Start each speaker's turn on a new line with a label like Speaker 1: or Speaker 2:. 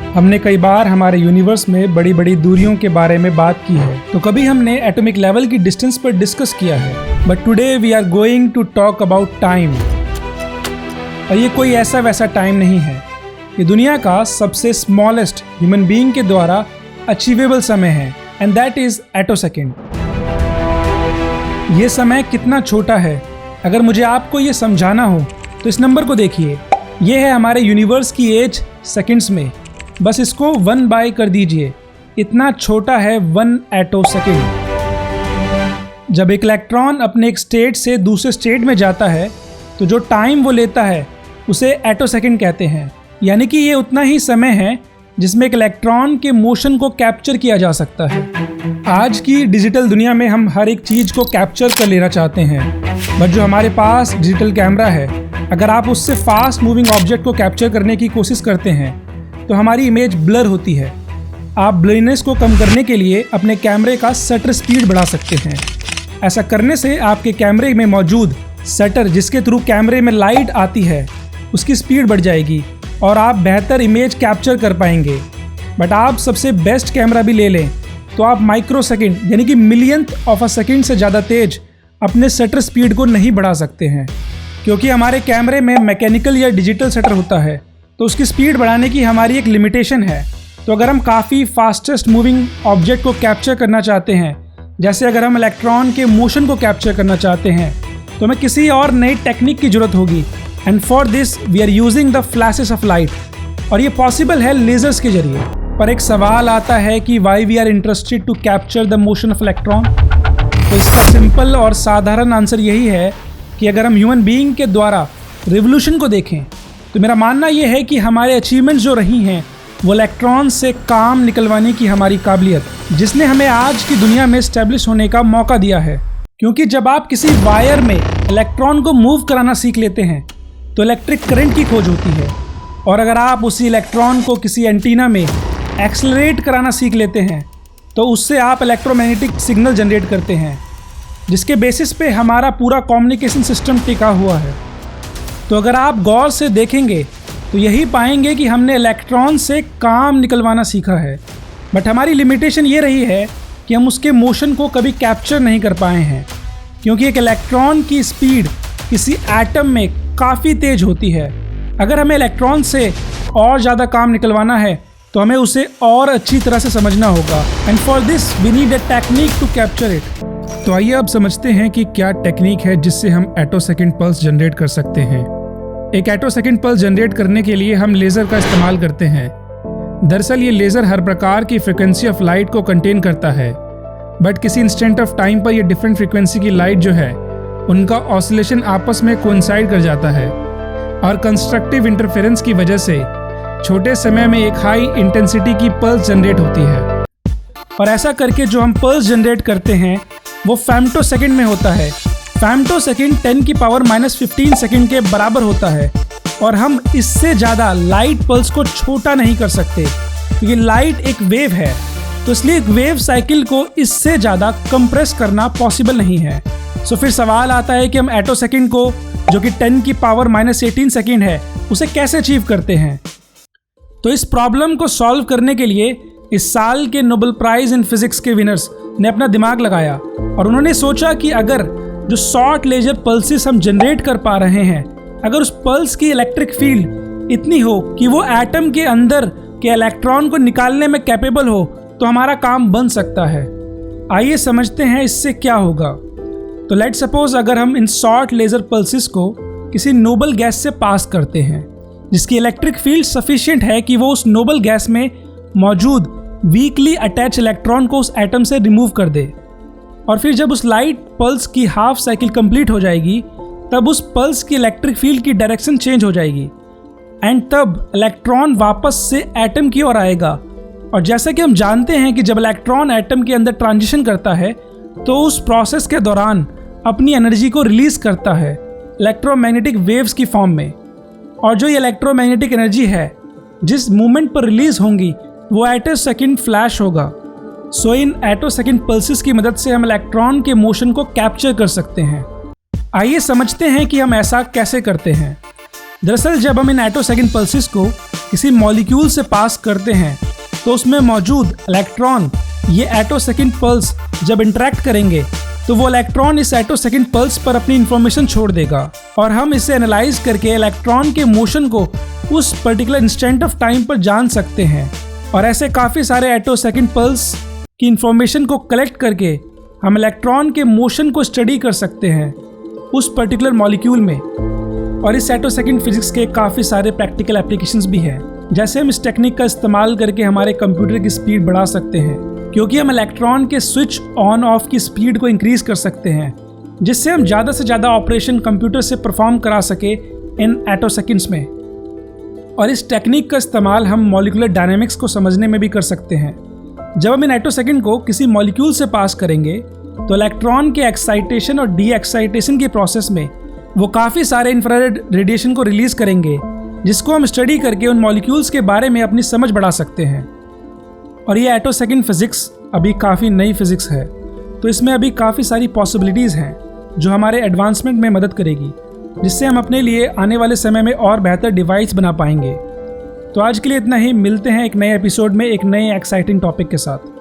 Speaker 1: हमने कई बार हमारे यूनिवर्स में बड़ी बड़ी दूरियों के बारे में बात की है, तो कभी हमने एटॉमिक लेवल की डिस्टेंस पर डिस्कस किया है। But today we are going to talk about time. और ये कोई ऐसा वैसा टाइम नहीं है, ये दुनिया का सबसे स्मॉलेस्ट ह्यूमन बीइंग के द्वारा अचीवेबल समय है, एंड दैट इज एटोसेकेंड। ये समय कितना छोटा है, अगर मुझे आपको ये समझाना हो तो इस नंबर को देखिए। ये है हमारे यूनिवर्स की एज सेकंड्स में, बस इसको 1 बाय कर दीजिए। इतना छोटा है 1 एटोसेकेंड। जब एक इलेक्ट्रॉन अपने एक स्टेट से दूसरे स्टेट में जाता है तो जो टाइम वो लेता है उसे एटोसेकेंड कहते हैं। यानी कि ये उतना ही समय है जिसमें एक इलेक्ट्रॉन के मोशन को कैप्चर किया जा सकता है। आज की डिजिटल दुनिया में हम हर एक चीज़ को कैप्चर कर लेना चाहते हैं, बट जो हमारे पास डिजिटल कैमरा है, अगर आप उससे फास्ट मूविंग ऑब्जेक्ट को कैप्चर करने की कोशिश करते हैं तो हमारी इमेज ब्लर होती है। आप ब्लरनेस को कम करने के लिए अपने कैमरे का शटर स्पीड बढ़ा सकते हैं। ऐसा करने से आपके कैमरे में मौजूद शटर, जिसके थ्रू कैमरे में लाइट आती है, उसकी स्पीड बढ़ जाएगी और आप बेहतर इमेज कैप्चर कर पाएंगे। बट आप सबसे बेस्ट कैमरा भी ले लें तो आप माइक्रो सेकेंड यानी कि मिलियंथ ऑफ अ सेकेंड से ज़्यादा तेज अपने शटर स्पीड को नहीं बढ़ा सकते हैं, क्योंकि हमारे कैमरे में मैकेनिकल या डिजिटल शटर होता है, तो उसकी स्पीड बढ़ाने की हमारी एक लिमिटेशन है। तो अगर हम काफ़ी फास्टेस्ट मूविंग ऑब्जेक्ट को कैप्चर करना चाहते हैं, जैसे अगर हम इलेक्ट्रॉन के मोशन को कैप्चर करना चाहते हैं, तो हमें किसी और नई टेक्निक की ज़रूरत होगी। And for this we are using the flashes of light, और ये पॉसिबल है लेजर्स के जरिए। पर एक सवाल आता है कि why we are interested to capture the motion of electron. तो इसका सिंपल और साधारण आंसर यही है कि अगर हम ह्यूमन बीइंग के द्वारा रिवोल्यूशन को देखें तो मेरा मानना यह है कि हमारे अचीवमेंट्स जो रही हैं वो इलेक्ट्रॉन से काम निकलवाने की हमारी काबिलियत, जिसने हमें आज की दुनिया में स्टैब्लिश होने का मौका दिया है। क्योंकि जब आप किसी वायर में इलेक्ट्रॉन को मूव कराना सीख लेते हैं तो इलेक्ट्रिक करंट की खोज होती है, और अगर आप उसी इलेक्ट्रॉन को किसी एंटीना में एक्सेलरेट कराना सीख लेते हैं तो उससे आप इलेक्ट्रोमैग्नेटिक सिग्नल जनरेट करते हैं, जिसके बेसिस पे हमारा पूरा कम्युनिकेशन सिस्टम टिका हुआ है। तो अगर आप गौर से देखेंगे तो यही पाएंगे कि हमने इलेक्ट्रॉन से काम निकलवाना सीखा है, बट हमारी लिमिटेशन ये रही है कि हम उसके मोशन को कभी कैप्चर नहीं कर पाए हैं, क्योंकि एक इलेक्ट्रॉन की स्पीड किसी एटम में काफ़ी तेज होती है। अगर हमें इलेक्ट्रॉन से और ज़्यादा काम निकलवाना है तो हमें उसे और अच्छी तरह से समझना होगा, and for this we need a technique to capture it. तो आइए अब समझते हैं कि क्या टेक्निक है जिससे हम एटोसेकेंड पल्स जनरेट कर सकते हैं। एक एटोसेकेंड पल्स जनरेट करने के लिए हम लेज़र का इस्तेमाल करते हैं। दरअसल ये लेज़र हर प्रकार की फ्रिक्वेंसी ऑफ लाइट को कंटेन करता है, बट किसी इंस्टेंट ऑफ टाइम पर ये डिफरेंट फ्रिक्वेंसी की लाइट जो है उनका ऑसिलेशन आपस में कोइंसाइड कर जाता है, और कंस्ट्रक्टिव इंटरफेरेंस की वजह से छोटे समय में एक हाई इंटेंसिटी की पल्स जनरेट होती है। और ऐसा करके जो हम पल्स जनरेट करते हैं वो फेम्टोसेकेंड में होता है। फेम्टोसेकेंड 10⁻⁻15 सेकेंड के बराबर होता है, और हम इससे ज़्यादा लाइट पल्स को छोटा नहीं कर सकते, क्योंकि लाइट एक वेव है, तो इसलिए एक वेव साइकिल को इससे ज़्यादा कंप्रेस करना पॉसिबल नहीं है। सो फिर सवाल आता है कि हम एटोसेकेंड को, जो कि 10⁻18 सेकेंड है, उसे कैसे अचीव करते हैं। तो इस प्रॉब्लम को सॉल्व करने के लिए इस साल के नोबेल प्राइज़ इन फिजिक्स के विनर्स ने अपना दिमाग लगाया, और उन्होंने सोचा कि अगर जो शॉर्ट लेजर पल्सेस हम जनरेट कर पा रहे हैं, अगर उस पल्स की इलेक्ट्रिक फील्ड इतनी हो कि वो एटम के अंदर के इलेक्ट्रॉन को निकालने में कैपेबल हो, तो हमारा काम बन सकता है। आइए समझते हैं इससे क्या होगा। तो लेट सपोज अगर हम इन शॉर्ट लेजर पल्सेस को किसी नोबल गैस से पास करते हैं, जिसकी इलेक्ट्रिक फील्ड सफिशिएंट है कि वो उस नोबल गैस में मौजूद वीकली अटैच इलेक्ट्रॉन को उस एटम से रिमूव कर दे, और फिर जब उस लाइट पल्स की हाफ साइकिल कंप्लीट हो जाएगी तब उस पल्स की इलेक्ट्रिक फील्ड की डायरेक्शन चेंज हो जाएगी, एंड तब इलेक्ट्रॉन वापस से एटम की ओर आएगा। और जैसा कि हम जानते हैं कि जब इलेक्ट्रॉन एटम के अंदर ट्रांजिशन करता है तो उस प्रोसेस के दौरान अपनी एनर्जी को रिलीज करता है इलेक्ट्रोमैग्नेटिक वेव्स की फॉर्म में, और जो ये इलेक्ट्रोमैग्नेटिक एनर्जी है जिस मूवमेंट पर रिलीज होंगी वो एटोसेकेंड फ्लैश होगा। सो इन एटोसेकेंड पल्सेस की मदद से हम इलेक्ट्रॉन के मोशन को कैप्चर कर सकते हैं। आइए समझते हैं कि हम ऐसा कैसे करते हैं। दरअसल जब हम इन एटोसेकेंड पल्सेस को किसी मॉलिक्यूल से पास करते हैं तो उसमें मौजूद इलेक्ट्रॉन ये एटोसेकेंड पल्स जब इंटरेक्ट करेंगे तो वो इलेक्ट्रॉन इस एटोसेकेंड पल्स पर अपनी इंफॉर्मेशन छोड़ देगा और हम इसे एनालाइज करके इलेक्ट्रॉन के मोशन को उस पर्टिकुलर इंस्टेंट ऑफ टाइम पर जान सकते हैं। और ऐसे काफ़ी सारे एटोसेकेंड पल्स की इंफॉर्मेशन को कलेक्ट करके हम इलेक्ट्रॉन के मोशन को स्टडी कर सकते हैं उस पर्टिकुलर मॉलिक्यूल में। और इस एटोसेकेंड फिजिक्स के काफ़ी सारे प्रैक्टिकल एप्लीकेशंस भी हैं, जैसे हम इस टेक्निक का इस्तेमाल करके हमारे कंप्यूटर की स्पीड बढ़ा सकते हैं, क्योंकि हम इलेक्ट्रॉन के स्विच ऑन ऑफ की स्पीड को इंक्रीज कर सकते हैं, जिससे हम ज़्यादा से ज़्यादा ऑपरेशन कंप्यूटर से परफॉर्म करा सके इन एटोसेकेंड्स में। और इस टेक्निक का इस्तेमाल हम मॉलिक्यूलर डायनामिक्स को समझने में भी कर सकते हैं। जब हम इन एटोसेकेंड को किसी मॉलिक्यूल से पास करेंगे तो इलेक्ट्रॉन के एक्साइटेशन और डी एक्साइटेशन के प्रोसेस में वो काफ़ी सारे इंफ्रारेड रेडिएशन को रिलीज करेंगे, जिसको हम स्टडी करके उन मॉलिक्यूल्स के बारे में अपनी समझ बढ़ा सकते हैं। और ये एटोसेकेंड फिजिक्स अभी काफ़ी नई फिजिक्स है, तो इसमें अभी काफ़ी सारी पॉसिबिलिटीज़ हैं जो हमारे एडवांसमेंट में मदद करेगी, जिससे हम अपने लिए आने वाले समय में और बेहतर डिवाइस बना पाएंगे। तो आज के लिए इतना ही, मिलते हैं एक नए एपिसोड में एक नए एक्साइटिंग टॉपिक के साथ।